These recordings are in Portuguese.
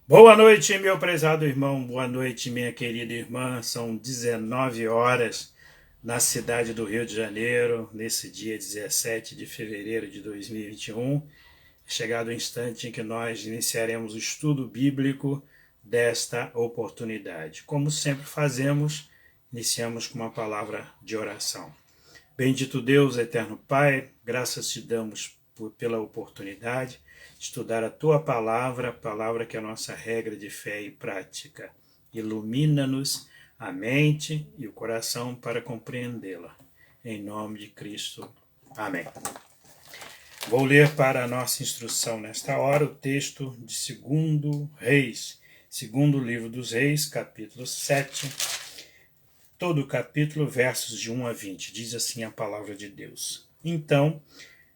Boa noite, meu prezado irmão. Boa noite, minha querida irmã. São 19 horas na cidade do Rio de Janeiro, nesse dia 17 de fevereiro de 2021. Chegado o instante em que nós iniciaremos o estudo bíblico desta oportunidade. Como sempre fazemos, iniciamos com uma palavra de oração. Bendito Deus, eterno Pai, graças te damos pela oportunidade de estudar a tua palavra, a palavra que é a nossa regra de fé e prática. Ilumina-nos a mente e o coração para compreendê-la. Em nome de Cristo. Amém. Vou ler para a nossa instrução nesta hora o texto de 2 Reis, segundo livro dos Reis, capítulo 7, todo o capítulo, versos de 1 a 20. Diz assim a palavra de Deus. Então,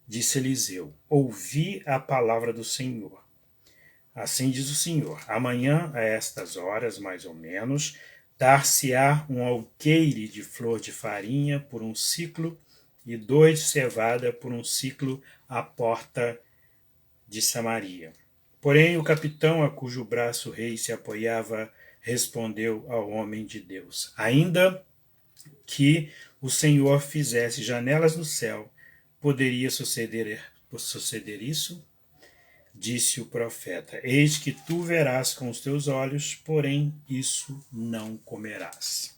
disse Eliseu, ouvi a palavra do Senhor. Assim diz o Senhor, amanhã, a estas horas, mais ou menos, dar-se-á um alqueire de flor de farinha por um ciclo e 2 de cevada por um ciclo à porta de Samaria. Porém, o capitão a cujo braço o rei se apoiava respondeu ao homem de Deus, ainda que o Senhor fizesse janelas no céu, poderia suceder isso? Disse o profeta, eis que tu verás com os teus olhos, porém isso não comerás.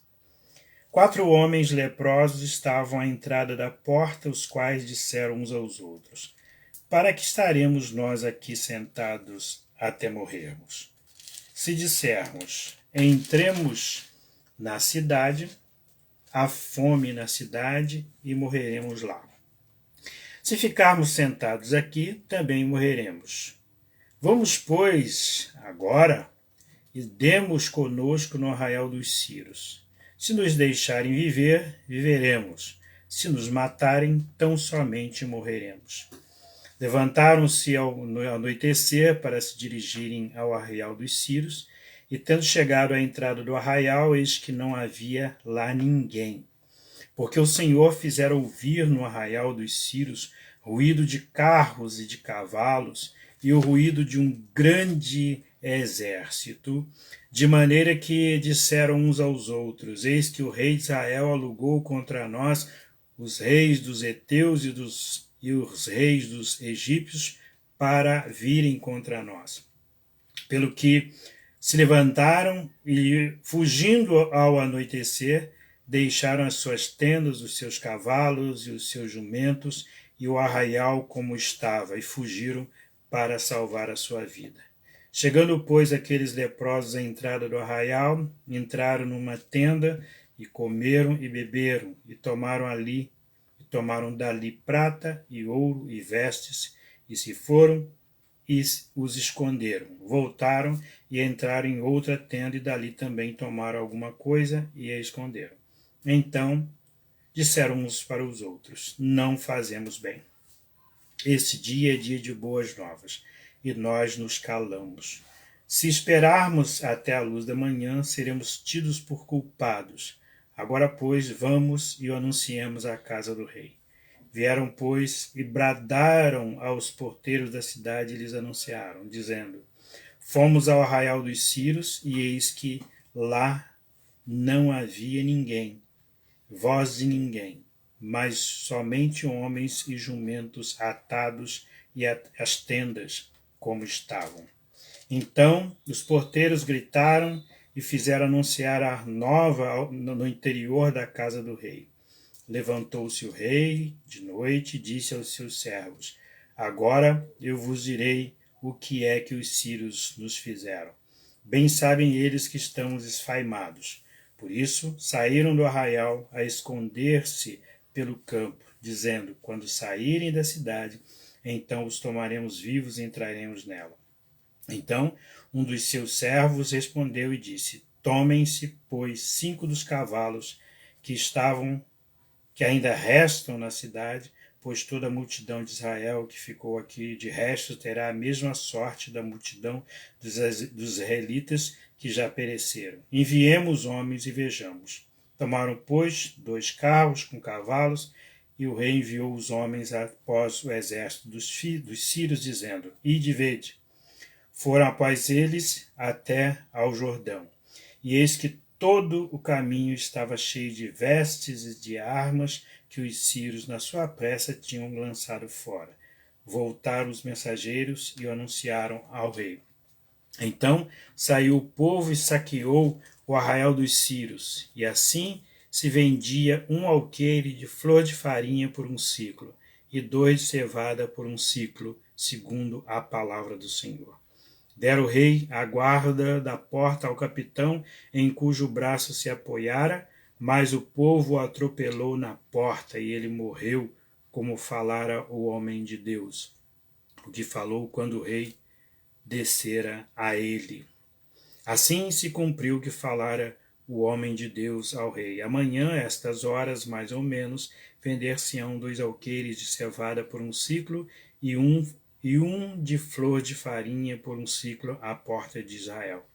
4 homens leprosos estavam à entrada da porta, os quais disseram uns aos outros, para que estaremos nós aqui sentados até morrermos? Se dissermos, entremos na cidade, há fome na cidade e morreremos lá. Se ficarmos sentados aqui, também morreremos. Vamos, pois, agora, e demos conosco no arraial dos Círios. Se nos deixarem viver, viveremos. Se nos matarem, tão somente morreremos. Levantaram-se ao anoitecer para se dirigirem ao arraial dos Círios, e tendo chegado à entrada do arraial, eis que não havia lá ninguém. Porque o Senhor fizera ouvir no arraial dos Círios ruído de carros e de cavalos, e o ruído de um grande exército, de maneira que disseram uns aos outros, eis que o rei de Israel alugou contra nós os reis dos heteus e os reis dos egípcios para virem contra nós. Pelo que se levantaram e, fugindo ao anoitecer, deixaram as suas tendas, os seus cavalos e os seus jumentos e o arraial como estava, e fugiram para salvar a sua vida. Chegando, pois, aqueles leprosos à entrada do arraial, entraram numa tenda e comeram e beberam, e tomaram dali prata e ouro e vestes, e se foram e os esconderam. Voltaram e entraram em outra tenda, e dali também tomaram alguma coisa e a esconderam. Então disseram uns para os outros, não fazemos bem. Esse dia é dia de boas novas, e nós nos calamos. Se esperarmos até a luz da manhã, seremos tidos por culpados. Agora, pois, vamos e o anunciemos à casa do rei. Vieram, pois, e bradaram aos porteiros da cidade e lhes anunciaram, dizendo, fomos ao arraial dos Círios, e eis que lá não havia ninguém, voz de ninguém, mas somente homens e jumentos atados e as tendas como estavam. Então os porteiros gritaram e fizeram anunciar a nova no interior da casa do rei. Levantou-se o rei de noite e disse aos seus servos, agora eu vos direi o que é que os sírios nos fizeram. Bem sabem eles que estamos esfaimados. Por isso, saíram do arraial a esconder-se pelo campo, dizendo, quando saírem da cidade, então os tomaremos vivos e entraremos nela. Então, um dos seus servos respondeu e disse, tomem-se, pois, 5 dos cavalos que ainda restam na cidade, pois toda a multidão de Israel que ficou aqui de resto terá a mesma sorte da multidão dos israelitas que já pereceram. Enviemos homens e vejamos. Tomaram, pois, 2 carros com cavalos, e o rei enviou os homens após o exército dos sírios, dizendo, ide vede. Foram após eles até ao Jordão. E eis que todo o caminho estava cheio de vestes e de armas que os sírios, na sua pressa, tinham lançado fora. Voltaram os mensageiros e o anunciaram ao rei. Então saiu o povo e saqueou o arraial dos sírios, e assim se vendia um alqueire de flor de farinha por um siclo, e 2 de cevada por um siclo, segundo a palavra do Senhor. Dera o rei a guarda da porta ao capitão, em cujo braço se apoiara, mas o povo o atropelou na porta, e ele morreu, como falara o homem de Deus, o que falou quando o rei descera a ele. Assim se cumpriu o que falara o homem de Deus ao rei. Amanhã, a estas horas, mais ou menos, vender-se-ão 2 alqueires de cevada por um siclo e um de flor de farinha por um siclo à porta de Israel.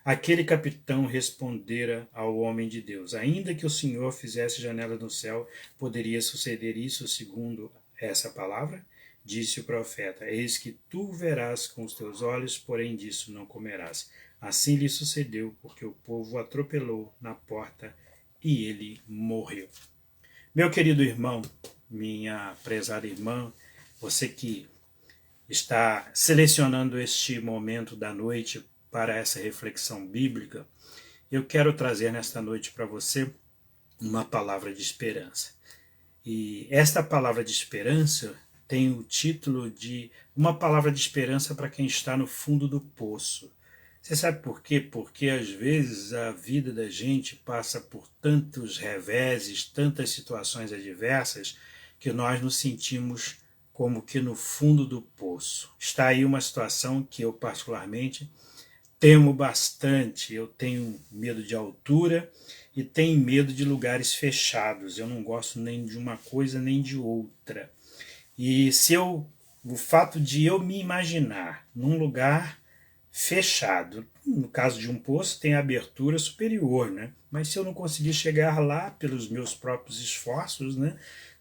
Aquele capitão respondera ao homem de Deus: ainda que o Senhor fizesse janela no céu, poderia suceder isso segundo essa palavra? Disse o profeta: eis que tu verás com os teus olhos, porém disso não comerás. Assim lhe sucedeu, porque o povo o atropelou na porta e ele morreu. Meu querido irmão, minha prezada irmã, você que está selecionando este momento da noite para essa reflexão bíblica, eu quero trazer nesta noite para você uma palavra de esperança. E esta palavra de esperança tem o título de uma palavra de esperança para quem está no fundo do poço. Você sabe por quê? Porque às vezes a vida da gente passa por tantos reveses, tantas situações adversas, que nós nos sentimos como que no fundo do poço. Está aí uma situação que eu particularmente temo bastante. Eu tenho medo de altura e tenho medo de lugares fechados. Eu não gosto nem de uma coisa nem de outra. E o fato de eu me imaginar num lugar fechado, no caso de um poço tem abertura superior, né? Mas se eu não conseguir chegar lá pelos meus próprios esforços, né?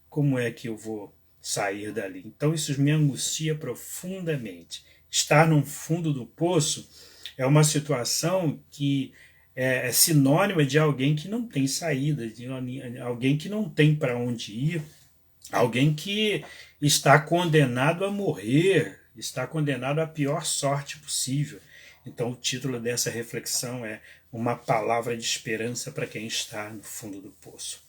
Como é que eu vou sair dali? Então isso me angustia profundamente. Estar no fundo do poço é uma situação que é sinônima de alguém que não tem saída, de alguém que não tem para onde ir, alguém que está condenado a morrer, está condenado à pior sorte possível. Então o título dessa reflexão é uma palavra de esperança para quem está no fundo do poço.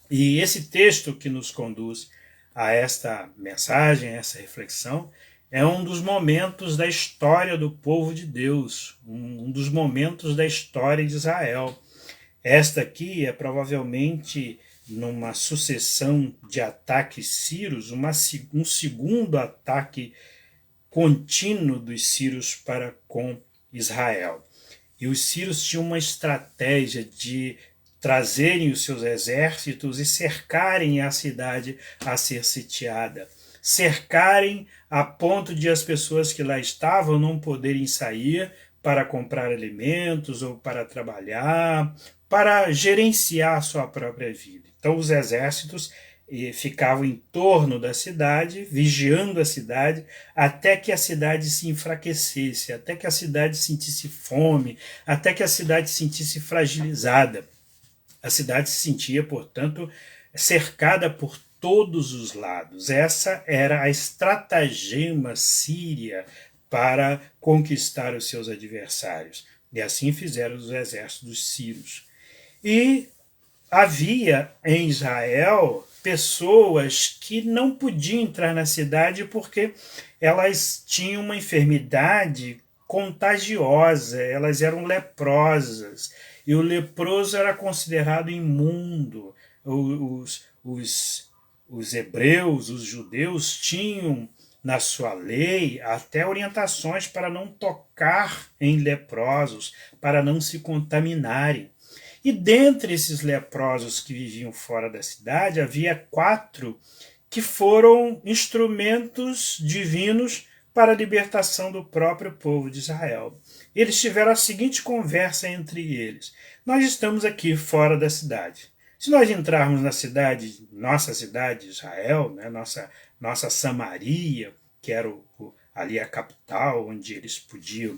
E esse texto que nos conduz a esta mensagem, a essa reflexão, é um dos momentos da história do povo de Deus, um dos momentos da história de Israel. Esta aqui é provavelmente, numa sucessão de ataques sírios, um segundo ataque contínuo dos sírios para com Israel. E os sírios tinham uma estratégia de trazerem os seus exércitos e cercarem a cidade a ser sitiada. Cercarem a ponto de as pessoas que lá estavam não poderem sair para comprar alimentos ou para trabalhar, para gerenciar a sua própria vida. Então os exércitos ficavam em torno da cidade, vigiando a cidade, até que a cidade se enfraquecesse, até que a cidade sentisse fome, até que a cidade se sentisse fragilizada. A cidade se sentia, portanto, cercada por todos os lados. Essa era a estratagema síria para conquistar os seus adversários. E assim fizeram os exércitos sírios. E havia em Israel pessoas que não podiam entrar na cidade porque elas tinham uma enfermidade contagiosa, elas eram leprosas, e o leproso era considerado imundo. Os hebreus, os judeus, tinham na sua lei até orientações para não tocar em leprosos, para não se contaminarem. E dentre esses leprosos que viviam fora da cidade, havia 4 que foram instrumentos divinos para a libertação do próprio povo de Israel. Eles tiveram a seguinte conversa entre eles: nós estamos aqui fora da cidade. Se nós entrarmos na cidade, nossa cidade Israel, né, nossa Samaria, que era ali a capital, onde eles podiam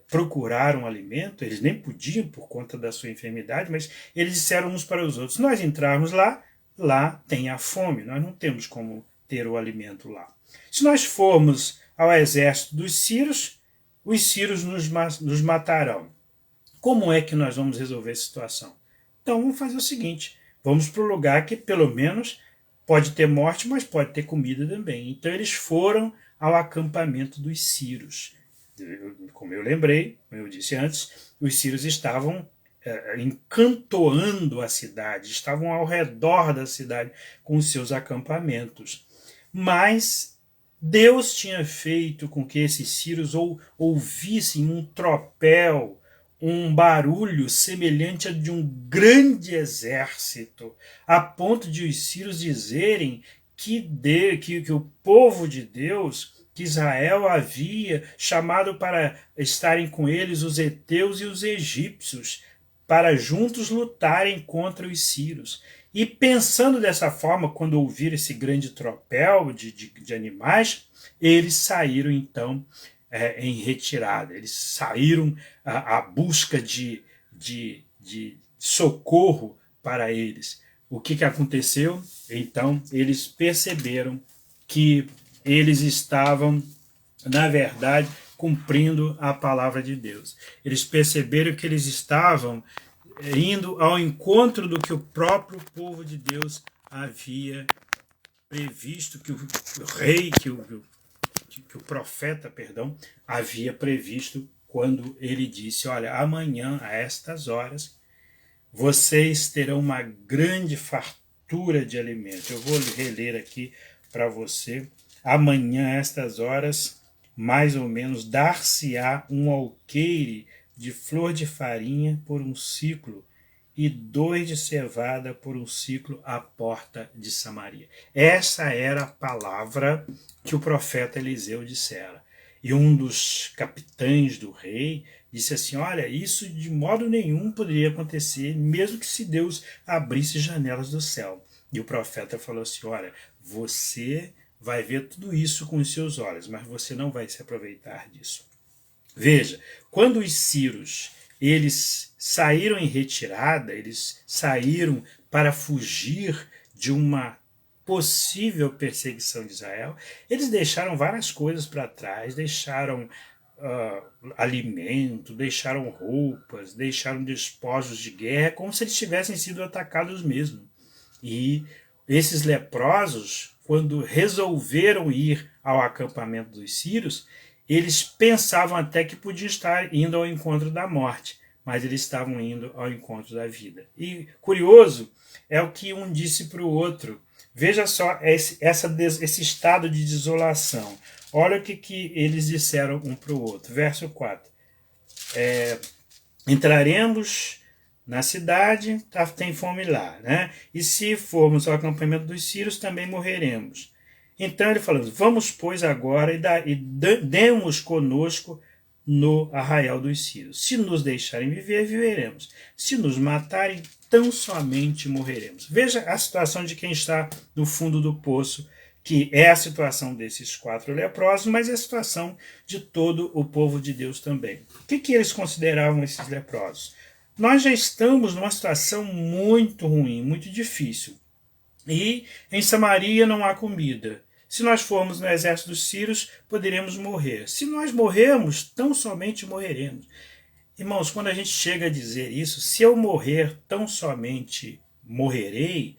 procurar um alimento. Eles nem podiam por conta da sua enfermidade, mas eles disseram uns para os outros: nós entrarmos lá, lá tem a fome, nós não temos como ter o alimento lá. Se nós formos ao exército dos sírios, os sírios nos matarão. Como é que nós vamos resolver essa situação? Então vamos fazer o seguinte: vamos para o lugar que pelo menos pode ter morte, mas pode ter comida também. Então eles foram ao acampamento dos sírios. Como eu lembrei, como eu disse antes, os sírios estavam encantoando a cidade, estavam ao redor da cidade com os seus acampamentos. Mas Deus tinha feito com que esses sírios ouvissem um tropel, um barulho semelhante a de um grande exército, a ponto de os sírios dizerem que o povo de Deus, que Israel havia chamado para estarem com eles os heteus e os egípcios, para juntos lutarem contra os sírios. E pensando dessa forma, quando ouviram esse grande tropel de animais, eles saíram então em retirada. Eles saíram à busca de socorro para eles. O que aconteceu? Então, eles perceberam que eles estavam, na verdade, cumprindo a palavra de Deus. Eles perceberam que eles estavam indo ao encontro do que o próprio povo de Deus havia previsto, que o rei, que o profeta, havia previsto quando ele disse: olha, amanhã, a estas horas, vocês terão uma grande fartura de alimento. Eu vou reler aqui para você. Amanhã, a estas horas, mais ou menos, dar-se-á um alqueire de flor de farinha por um ciclo e 2 de cevada por um ciclo à porta de Samaria. Essa era a palavra que o profeta Eliseu dissera. E um dos capitães do rei disse assim: olha, isso de modo nenhum poderia acontecer, mesmo que se Deus abrisse janelas do céu. E o profeta falou assim: olha, você vai ver tudo isso com os seus olhos, mas você não vai se aproveitar disso. Veja, quando os sírios eles saíram em retirada, eles saíram para fugir de uma possível perseguição de Israel, eles deixaram várias coisas para trás, deixaram alimento, deixaram roupas, deixaram despojos de guerra, como se eles tivessem sido atacados mesmo. E esses leprosos, quando resolveram ir ao acampamento dos sírios, eles pensavam até que podiam estar indo ao encontro da morte, mas eles estavam indo ao encontro da vida. E curioso é o que um disse para o outro. Veja só esse estado de desolação. Olha o que eles disseram um para o outro. Verso 4. Entraremos na cidade, tem fome lá, né? E se formos ao acampamento dos sírios, também morreremos. Então ele falou: vamos, pois, agora e demos conosco no arraial dos sírios. Se nos deixarem viver, viveremos. Se nos matarem, tão somente morreremos. Veja a situação de quem está no fundo do poço, que é a situação desses 4 leprosos, mas é a situação de todo o povo de Deus também. O que eles consideravam esses leprosos? Nós já estamos numa situação muito ruim, muito difícil. E em Samaria não há comida. Se nós formos no exército dos sírios, poderemos morrer. Se nós morrermos, tão somente morreremos. Irmãos, quando a gente chega a dizer isso, se eu morrer, tão somente morrerei,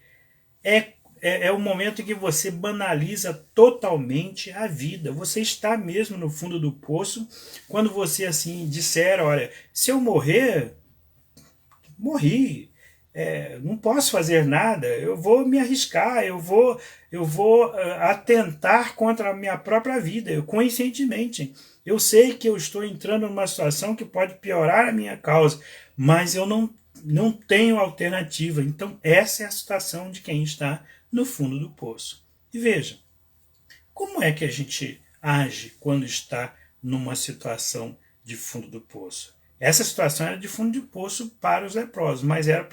é o momento em que você banaliza totalmente a vida. Você está mesmo no fundo do poço quando você assim disser: olha, se eu morrer, morri. Não posso fazer nada, eu vou me arriscar, eu vou atentar contra a minha própria vida, eu conscientemente. Eu sei que eu estou entrando numa situação que pode piorar a minha causa, mas eu não tenho alternativa. Então essa é a situação de quem está no fundo do poço. E veja, como é que a gente age quando está numa situação de fundo do poço? Essa situação era de fundo de poço para os leprosos, mas era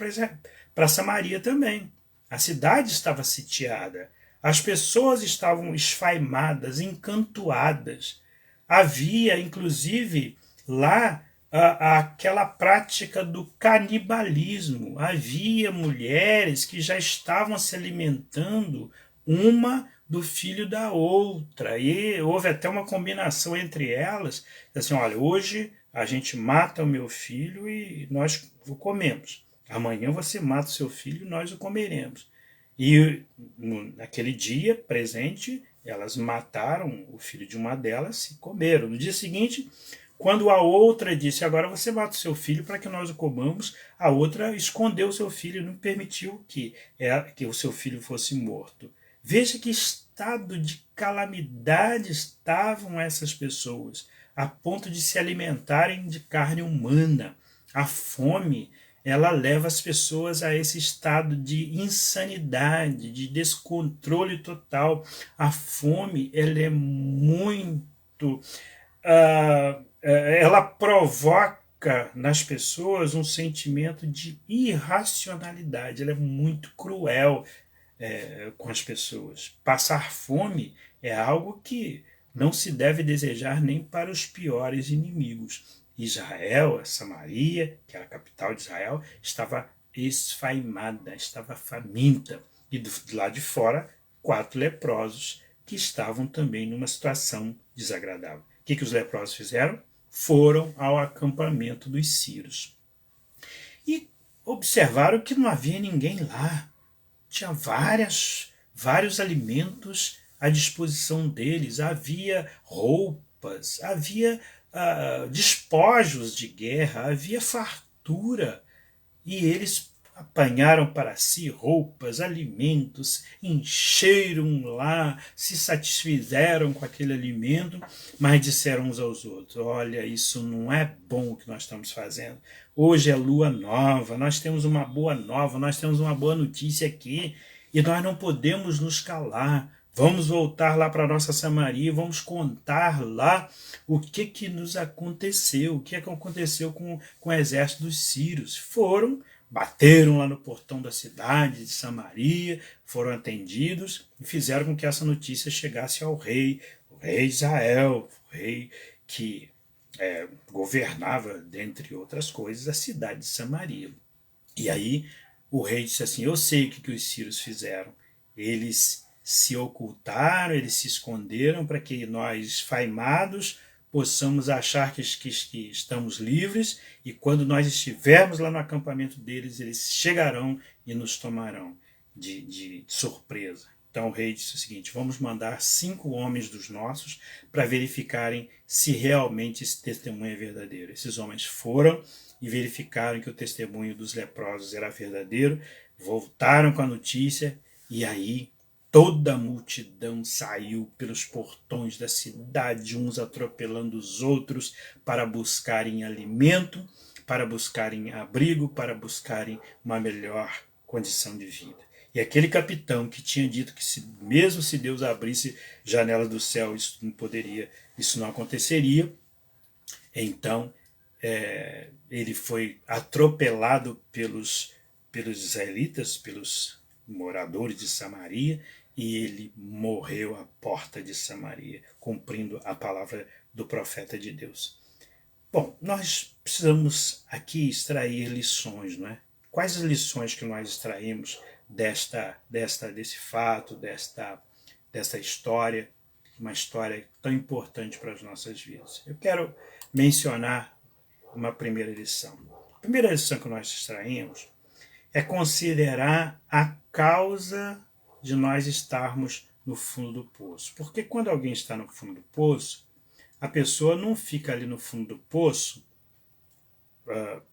para Samaria também. A cidade estava sitiada, as pessoas estavam esfaimadas, encantoadas. havia, inclusive, lá aquela prática do canibalismo. Havia mulheres que já estavam se alimentando uma do filho da outra. E houve até uma combinação entre elas, assim, olha, hoje a gente mata o meu filho e nós o comemos. Amanhã você mata o seu filho e nós o comeremos. E naquele dia presente, elas mataram o filho de uma delas e comeram. No dia seguinte, quando a outra disse, agora você mata o seu filho para que nós o comamos, a outra escondeu o seu filho e não permitiu que o seu filho fosse morto. Veja que estado de calamidade estavam essas pessoas, a ponto de se alimentarem de carne humana. A fome, ela leva as pessoas a esse estado de insanidade, de descontrole total. A fome, ela é muito... ela provoca nas pessoas um sentimento de irracionalidade. Ela é muito cruel com as pessoas. Passar fome é algo que não se deve desejar nem para os piores inimigos. Israel, Samaria, que era a capital de Israel, estava esfaimada, estava faminta. E do lado de fora, 4 leprosos que estavam também numa situação desagradável. O que os leprosos fizeram? Foram ao acampamento dos sírios. E observaram que não havia ninguém lá. Tinha vários alimentos à disposição deles, havia roupas, havia despojos de guerra, havia fartura. E eles apanharam para si roupas, alimentos, encheram lá, se satisfizeram com aquele alimento, mas disseram uns aos outros, olha, isso não é bom o que nós estamos fazendo. Hoje é lua nova, nós temos uma boa nova, nós temos uma boa notícia aqui, e nós não podemos nos calar. Vamos voltar lá para a nossa Samaria, vamos contar lá o que nos aconteceu, o que aconteceu com o exército dos sírios. Foram, bateram lá no portão da cidade de Samaria, foram atendidos e fizeram com que essa notícia chegasse ao rei, o rei de Israel, o rei que governava, dentre outras coisas, a cidade de Samaria. E aí o rei disse assim, eu sei o que os sírios fizeram. Eles se ocultaram, eles se esconderam para que nós, faimados, possamos achar que estamos livres, e quando nós estivermos lá no acampamento deles, eles chegarão e nos tomarão de surpresa. Então o rei disse o seguinte, vamos mandar 5 homens dos nossos para verificarem se realmente esse testemunho é verdadeiro. Esses homens foram e verificaram que o testemunho dos leprosos era verdadeiro, voltaram com a notícia, e aí toda a multidão saiu pelos portões da cidade, uns atropelando os outros, para buscarem alimento, para buscarem abrigo, para buscarem uma melhor condição de vida. E aquele capitão que tinha dito que mesmo se Deus abrisse janelas do céu, isso não aconteceria, então ele foi atropelado pelos israelitas, pelos moradores de Samaria, e ele morreu à porta de Samaria, cumprindo a palavra do profeta de Deus. Bom, nós precisamos aqui extrair lições, não é? Quais as lições que nós extraímos desse fato, desta história, uma história tão importante para as nossas vidas? Eu quero mencionar uma primeira lição. A primeira lição que nós extraímos é considerar a causa de nós estarmos no fundo do poço. Porque quando alguém está no fundo do poço, a pessoa não fica ali no fundo do poço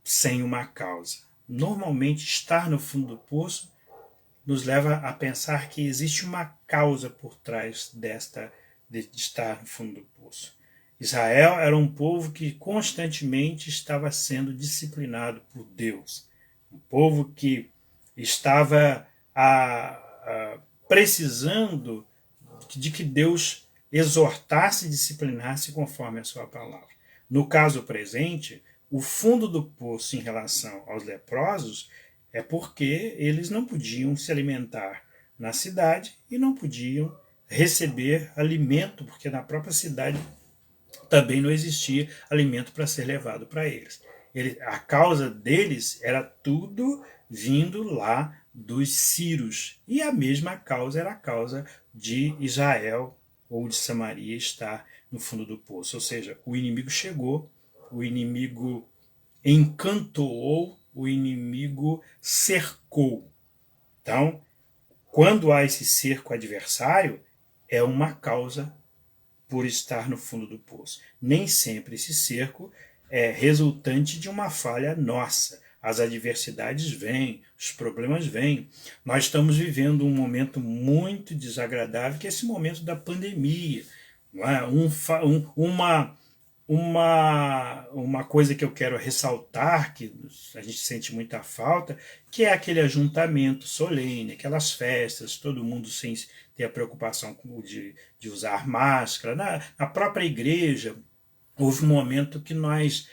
sem uma causa. Normalmente, estar no fundo do poço nos leva a pensar que existe uma causa por trás de estar no fundo do poço. Israel era um povo que constantemente estava sendo disciplinado por Deus. Um povo que estava precisando de que Deus exortasse e disciplinasse conforme a sua palavra. No caso presente, o fundo do poço em relação aos leprosos é porque eles não podiam se alimentar na cidade e não podiam receber alimento, porque na própria cidade também não existia alimento para ser levado para eles. A causa deles era tudo vindo lá dos sírios. E a mesma causa era a causa de Israel ou de Samaria estar no fundo do poço. Ou seja, o inimigo chegou, o inimigo encantoou, o inimigo cercou. Então, quando há esse cerco adversário, é uma causa por estar no fundo do poço. Nem sempre esse cerco é resultante de uma falha nossa. As adversidades vêm, os problemas vêm. Nós estamos vivendo um momento muito desagradável, que é esse momento da pandemia. Não é? Uma coisa que eu quero ressaltar, que a gente sente muita falta, que é aquele ajuntamento solene, aquelas festas, todo mundo sem ter a preocupação de usar máscara. Na própria igreja, houve um momento que nós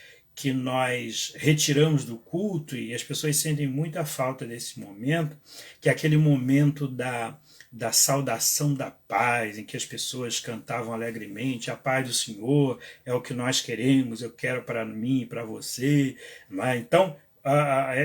retiramos do culto e as pessoas sentem muita falta desse momento, que é aquele momento da saudação da paz, em que as pessoas cantavam alegremente: a paz do Senhor é o que nós queremos, eu quero para mim e para você. Então,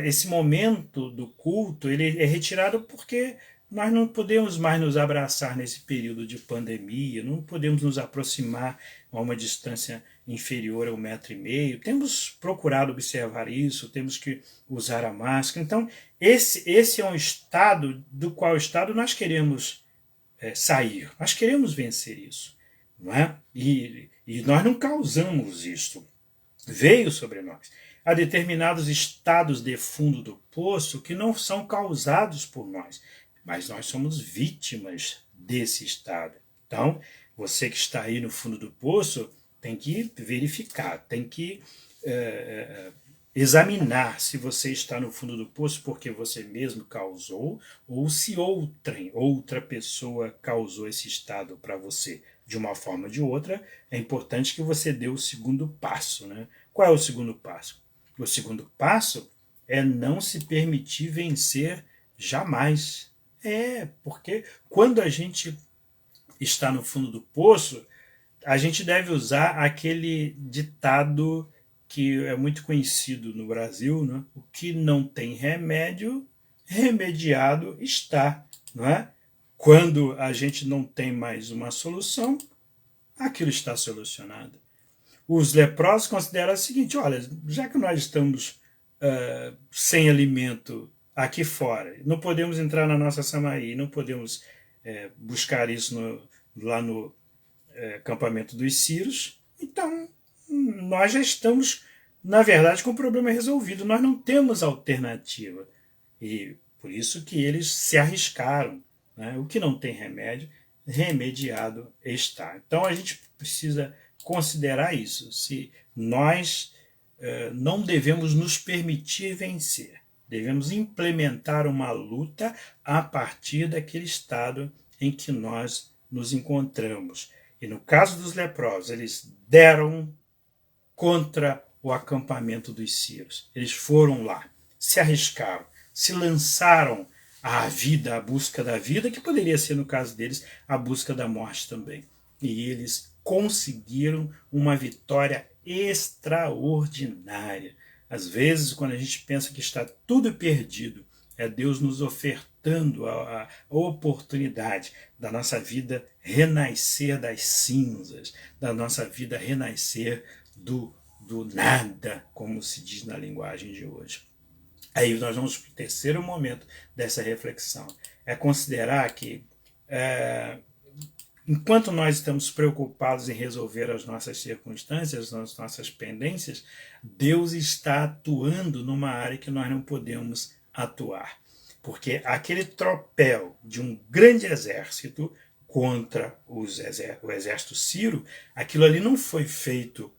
esse momento do culto ele é retirado porque nós não podemos mais nos abraçar nesse período de pandemia, não podemos nos aproximar a uma distância inferior a 1,5 m. Temos procurado observar isso, temos que usar a máscara. Então, esse é um estado do qual estado nós queremos sair, nós queremos vencer isso. Não é? E nós não causamos isto, veio sobre nós. Há determinados estados de fundo do poço que não são causados por nós, mas nós somos vítimas desse estado. Então, você que está aí no fundo do poço tem que verificar, tem que examinar se você está no fundo do poço porque você mesmo causou ou se outra pessoa causou esse estado para você. De uma forma ou de outra, é importante que você dê o segundo passo. Né? Qual é o segundo passo? O segundo passo é não se permitir vencer jamais. Porque quando a gente está no fundo do poço, a gente deve usar aquele ditado que é muito conhecido no Brasil, né? O que não tem remédio, remediado está. Não é? Quando a gente não tem mais uma solução, aquilo está solucionado. Os leprosos consideram o seguinte: olha, já que nós estamos sem alimento aqui fora, não podemos entrar na nossa Samaria, não podemos buscar isso lá no acampamento dos sírios, então nós já estamos, na verdade, com o problema resolvido, nós não temos alternativa. E por isso que eles se arriscaram. Né? O que não tem remédio, remediado está. Então a gente precisa considerar isso. Se nós não devemos nos permitir vencer, devemos implementar uma luta a partir daquele estado em que nós nos encontramos. E no caso dos leprosos, eles deram contra o acampamento dos sírios. Eles foram lá, se arriscaram, se lançaram à vida, à busca da vida, que poderia ser, no caso deles, a busca da morte também. E eles conseguiram uma vitória extraordinária. Às vezes, quando a gente pensa que está tudo perdido, é Deus nos ofertando a oportunidade da nossa vida renascer das cinzas, da nossa vida renascer do nada, como se diz na linguagem de hoje. Aí nós vamos para o terceiro momento dessa reflexão. É considerar que, enquanto nós estamos preocupados em resolver as nossas circunstâncias, as nossas pendências, Deus está atuando numa área que nós não podemos atuar. Porque aquele tropel de um grande exército contra o exército sírio, aquilo ali não foi feito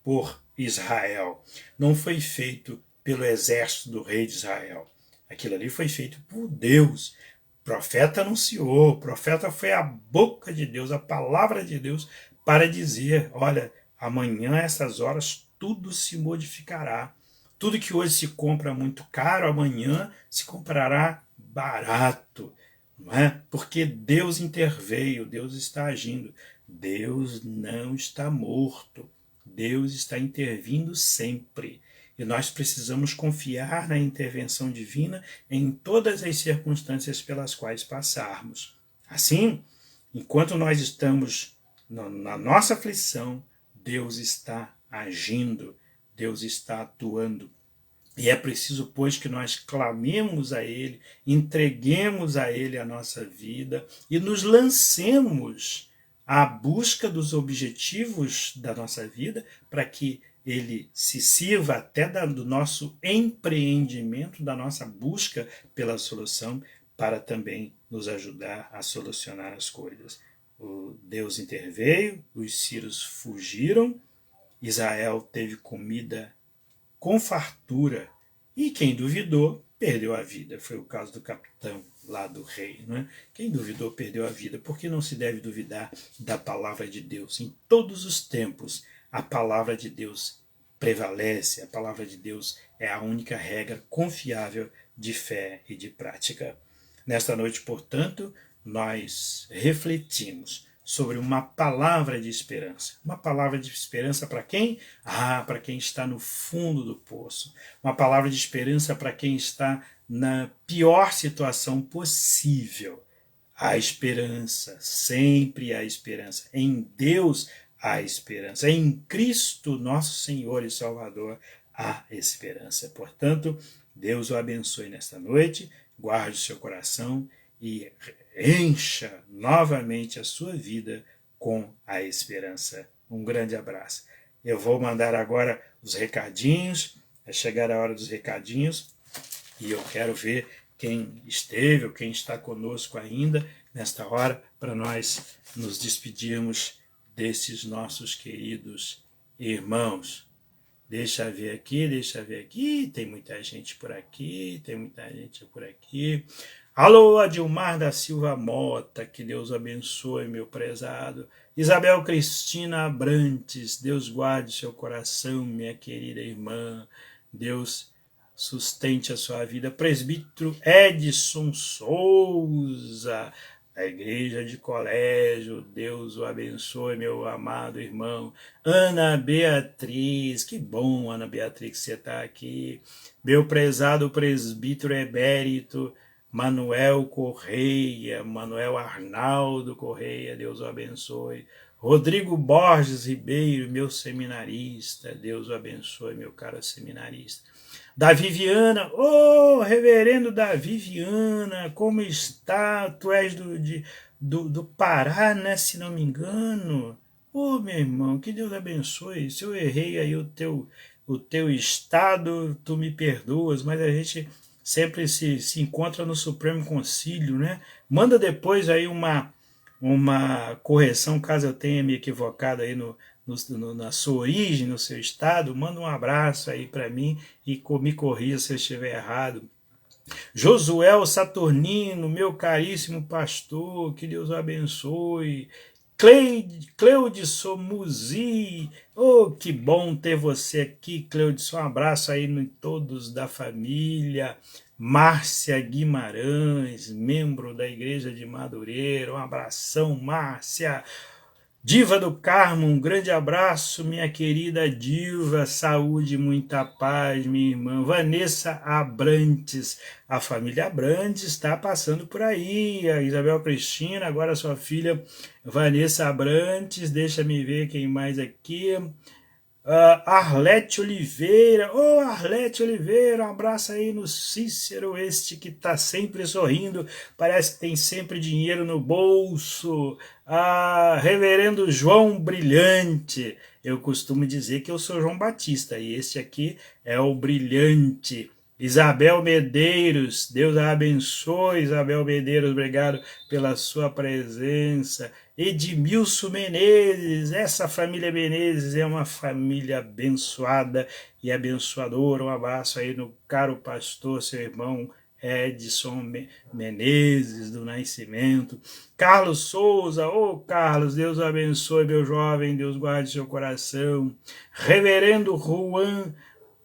por Israel, não foi feito pelo exército do rei de Israel. Aquilo ali foi feito por Deus. O profeta anunciou, o profeta foi a boca de Deus, a palavra de Deus, para dizer: olha, amanhã, essas horas, tudo se modificará. Tudo que hoje se compra muito caro, amanhã se comprará barato. Não é? Porque Deus interveio, Deus está agindo. Deus não está morto. Deus está intervindo sempre. E nós precisamos confiar na intervenção divina em todas as circunstâncias pelas quais passarmos. Assim, enquanto nós estamos na nossa aflição, Deus está agindo, Deus está atuando. E é preciso, pois, que nós clamemos a Ele, entreguemos a Ele a nossa vida e nos lancemos à busca dos objetivos da nossa vida para que Ele se sirva até do nosso empreendimento, da nossa busca pela solução, para também nos ajudar a solucionar as coisas. O Deus interveio, os sírios fugiram, Israel teve comida com fartura, e quem duvidou perdeu a vida. Foi o caso do capitão lá do rei, não é? Quem duvidou perdeu a vida, porque não se deve duvidar da palavra de Deus. Em todos os tempos, a palavra de Deus prevalece, a palavra de Deus é a única regra confiável de fé e de prática. Nesta noite, portanto, nós refletimos sobre uma palavra de esperança. Uma palavra de esperança para quem? Para quem está no fundo do poço. Uma palavra de esperança para quem está na pior situação possível. Há esperança, sempre há esperança. Em Deus há esperança. Em Cristo, nosso Senhor e Salvador, há esperança. Portanto, Deus o abençoe nesta noite, guarde o seu coração e encha novamente a sua vida com a esperança. Um grande abraço. Eu vou mandar agora os recadinhos, é chegar a hora dos recadinhos, e eu quero ver quem esteve ou quem está conosco ainda nesta hora, para nós nos despedirmos desses nossos queridos irmãos. Deixa eu ver aqui, tem muita gente por aqui, Alô, Adilmar da Silva Mota, que Deus abençoe, meu prezado. Isabel Cristina Abrantes, Deus guarde seu coração, minha querida irmã. Deus sustente a sua vida. Presbítero Edson Souza, da Igreja de Colégio, Deus o abençoe, meu amado irmão. Ana Beatriz, que bom, Ana Beatriz, que você está aqui. Meu prezado presbítero emérito, Manuel Correia, Manuel Arnaldo Correia, Deus o abençoe. Rodrigo Borges Ribeiro, meu seminarista, Deus o abençoe, meu caro seminarista. Davi Viana, reverendo Davi Viana, como está? Tu és do Pará, né, se não me engano. Meu irmão, que Deus abençoe. Se eu errei aí o teu estado, tu me perdoas, mas a gente sempre se encontra no Supremo Concílio, né? Manda depois aí uma correção, caso eu tenha me equivocado aí na sua origem, no seu estado. Manda um abraço aí para mim e me corrija se eu estiver errado. Josuel Saturnino, meu caríssimo pastor, que Deus o abençoe. Cleudson Muzi, que bom ter você aqui, Cleudson. Um abraço aí em todos da família. Márcia Guimarães, membro da Igreja de Madureira, um abração, Márcia. Diva do Carmo, um grande abraço, minha querida Diva, saúde, muita paz, minha irmã. Vanessa Abrantes, a família Abrantes está passando por aí, a Isabel Cristina, agora sua filha Vanessa Abrantes, deixa-me ver quem mais aqui. Arlete Oliveira, Arlete Oliveira, um abraço aí no Cícero, este que está sempre sorrindo, parece que tem sempre dinheiro no bolso. Reverendo João Brilhante, eu costumo dizer que eu sou João Batista, e este aqui é o Brilhante. Isabel Medeiros, Deus a abençoe, Isabel Medeiros, obrigado pela sua presença. Edmilson Menezes, essa família Menezes é uma família abençoada e abençoadora. Um abraço aí no caro pastor, seu irmão Edson Menezes do Nascimento. Carlos Souza, Carlos, Deus abençoe, meu jovem, Deus guarde seu coração. Reverendo Juan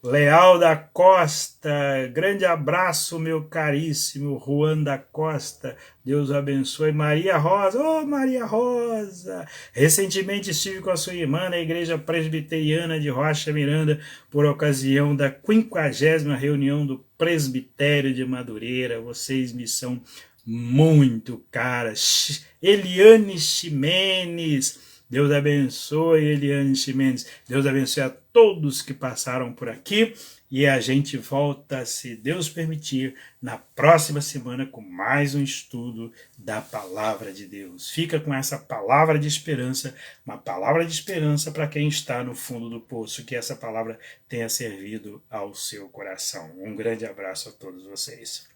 Leal da Costa, grande abraço, meu caríssimo Juan da Costa, Deus abençoe. Maria Rosa, Maria Rosa, recentemente estive com a sua irmã na Igreja Presbiteriana de Rocha Miranda, por ocasião da 50ª reunião do Presbitério de Madureira, vocês me são muito caras. Eliane Ximenes, Deus abençoe, Eliane Ximenes. Deus abençoe a todos que passaram por aqui. E a gente volta, se Deus permitir, na próxima semana com mais um estudo da Palavra de Deus. Fica com essa palavra de esperança, uma palavra de esperança para quem está no fundo do poço. Que essa palavra tenha servido ao seu coração. Um grande abraço a todos vocês.